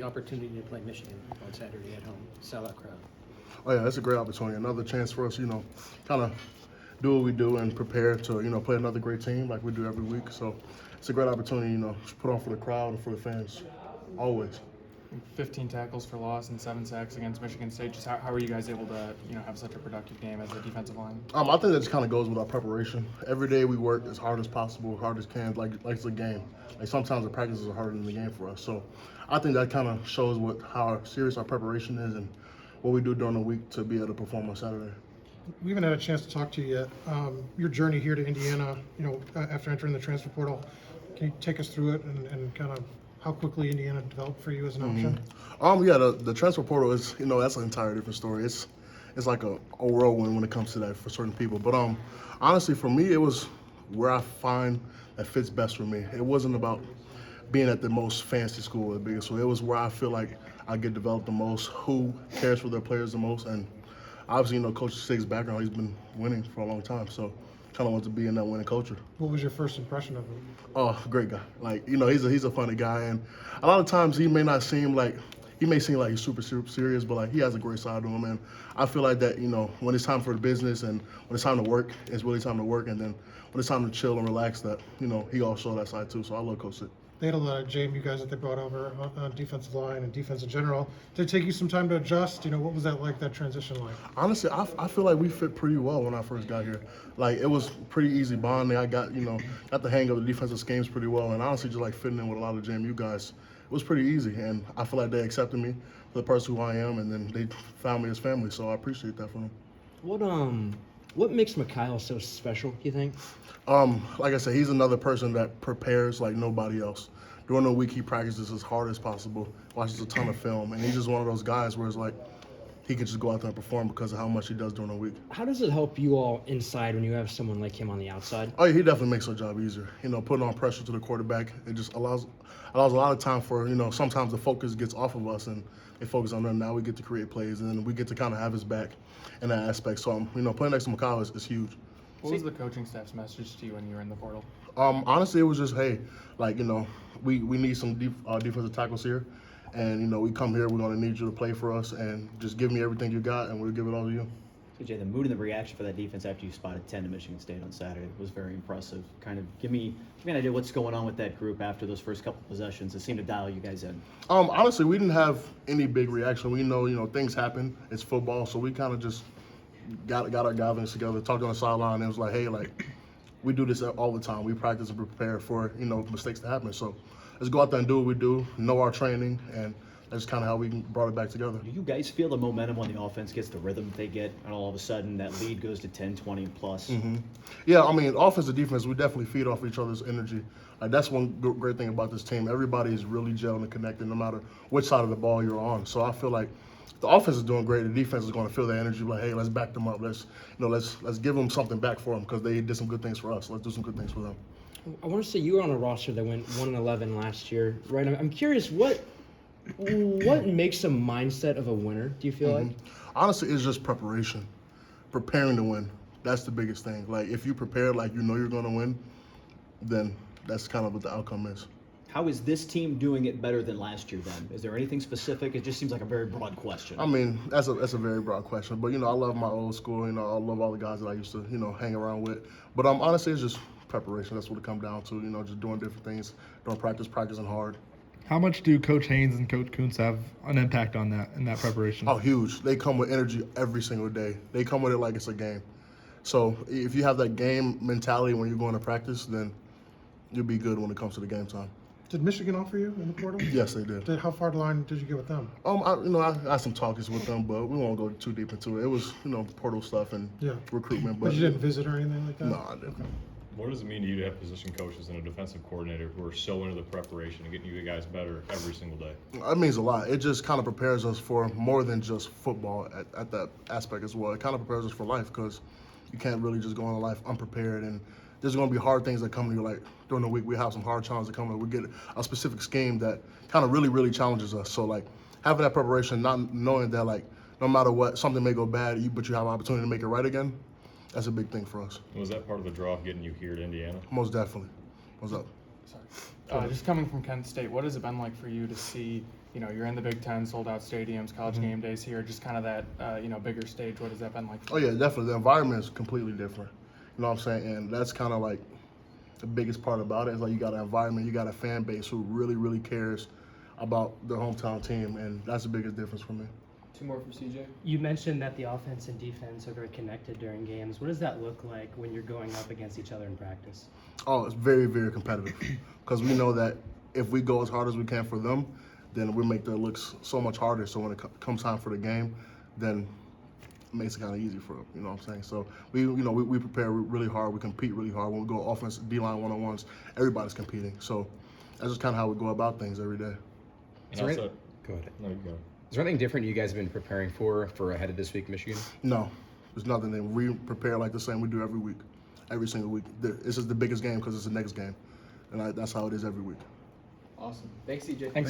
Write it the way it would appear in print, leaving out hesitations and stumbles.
The opportunity to play Michigan on Saturday at home, sellout crowd. Oh yeah, that's a great opportunity. Another chance for us, kind of do what we do and prepare to, play another great team like we do every week. So it's a great opportunity, to put on for the crowd and for the fans, always. 15 tackles for loss and 7 sacks against Michigan State. Just how are you guys able to, have such a productive game as a defensive line? I think that just kind of goes with our preparation. Every day we work as hard as possible, hard as can, like it's a game. Like sometimes the practices are harder than the game for us. So I think that kind of shows how serious our preparation is and what we do during the week to be able to perform on Saturday. We haven't had a chance to talk to you yet. Your journey here to Indiana, after entering the transfer portal, can you take us through it and kind of how quickly Indiana developed for you as an option? Yeah, the transfer portal is, that's an entire different story. It's like a whirlwind when it comes to that for certain people. But honestly, for me, it was where I find that fits best for me. It wasn't about being at the most fancy school or the biggest school. It was where I feel like I get developed the most, who cares for their players the most, and obviously, Coach Sig's background, he's been winning for a long time, so kind of want to be in that winning culture. What was your first impression of him? Oh, great guy. Like, he's a funny guy, and a lot of times he may seem like he's super serious, but like he has a great side to him, and I feel like that, when it's time for the business and when it's time to work, it's really time to work, and then when it's time to chill and relax, that, he also shows that side too, so I love Coach Sig. They had a lot of JMU guys that they brought over on defensive line and defense in general. Did it take you some time to adjust? What was that like, that transition like? Honestly, I feel like we fit pretty well when I first got here. Like, it was pretty easy bonding. I got the hang of the defensive schemes pretty well, and honestly, just like fitting in with a lot of JMU guys, it was pretty easy. And I feel like they accepted me for the person who I am, and then they found me as family. So I appreciate that from them. What makes Mikhail so special, you think? Like I said, he's another person that prepares like nobody else. During the week, he practices as hard as possible, watches a ton of film, and he's just one of those guys where it's like he can just go out there and perform because of how much he does during the week. How does it help you all inside when you have someone like him on the outside? Oh, yeah, he definitely makes our job easier. Putting on pressure to the quarterback, it just allows a lot of time for, sometimes the focus gets off of us and they focus on them. Now we get to create plays, and then we get to kind of have his back in that aspect. So, playing next to Mikhail is huge. What was the coaching staff's message to you when you were in the portal? Honestly, it was just, hey, like, we need some defensive tackles here. And, we come here, we're going to need you to play for us and just give me everything you got, and we'll give it all to you. So Jay, the mood and the reaction for that defense after you spotted 10 to Michigan State on Saturday was very impressive. Kind of give me an idea what's going on with that group after those first couple possessions. It seemed to dial you guys in. Honestly, we didn't have any big reaction. We know, things happen. It's football, so we kind of just got our guys together, talked on the sideline, and it was like, hey, like, we do this all the time. We practice and prepare for, mistakes to happen. So let's go out there and do what we do, know our training, and that's kind of how we brought it back together. Do you guys feel the momentum when the offense gets the rhythm that they get, and all of a sudden that lead goes to 10, 20 plus? Mm-hmm. Yeah, offense and defense, we definitely feed off each other's energy. Like, that's one great thing about this team. Everybody is really gelling and connected no matter which side of the ball you're on. So I feel like the offense is doing great. The defense is going to feel that energy. Like, hey, let's back them up. Let's give them something back for them because they did some good things for us. Let's do some good things for them. I want to say you were on a roster that went 1-11 last year, right? I'm curious, what makes a mindset of a winner, do you feel like? Honestly, it's just preparation. Preparing to win. That's the biggest thing. Like, if you prepare like you're going to win, then that's kind of what the outcome is. How is this team doing it better than last year then? Is there anything specific? It just seems like a very broad question. That's a very broad question. But, I love my old school. I love all the guys that I used to, hang around with. But honestly, it's just preparation. That's what it comes down to, just doing different things, doing practicing hard. How much do Coach Haynes and Coach Kuntz have an impact on that in that preparation? Oh, huge. They come with energy every single day. They come with it like it's a game. So if you have that game mentality when you're going to practice, then you'll be good when it comes to the game time. Did Michigan offer you in the portal? Yes, they did. How far the line did you get with them? I had some talks with them, but we won't go too deep into it. It was, portal stuff and recruitment. But you didn't visit or anything like that? No, I didn't. Okay. What does it mean to you to have position coaches and a defensive coordinator who are so into the preparation and getting you guys better every single day? It means a lot. It just kind of prepares us for more than just football at that aspect as well. It kind of prepares us for life because you can't really just go into life unprepared, and there's going to be hard things that come to you. Like during the week, we have some hard challenges that come. We get a specific scheme that kind of really challenges us. So like having that preparation, not knowing that like no matter what, something may go bad, but you have an opportunity to make it right again. That's a big thing for us. Was that part of the draw getting you here to Indiana? Most definitely. What's up? Sorry. Just coming from Kent State, what has it been like for you to see you know, you're in the Big Ten, sold out stadiums, college game days here, just kind of that, you know, bigger stage. What has that been like? Oh yeah, definitely. The environment is completely different. You know what I'm saying? And that's kind of like the biggest part about it is like you got an environment, you got a fan base who really, really cares about their hometown team, and that's the biggest difference for me. Two more for CJ. You mentioned that the offense and defense are very connected during games. What does that look like when you're going up against each other in practice? Oh, it's very, very competitive because we know that if we go as hard as we can for them, then we make their looks so much harder. So when it comes time for the game, then it makes it kind of easy for them. You know what I'm saying? So we prepare really hard. We compete really hard. When we go offense, D-line one-on-ones, everybody's competing. So that's just kind of how we go about things every day. And also, Go ahead. no, you go. Is there anything different you guys have been preparing for ahead of this week, Michigan? No, there's nothing that we prepare like the same we do every week, every single week. This is the biggest game because it's the next game, and that's how it is every week. Awesome. Thanks, CJ. Thanks.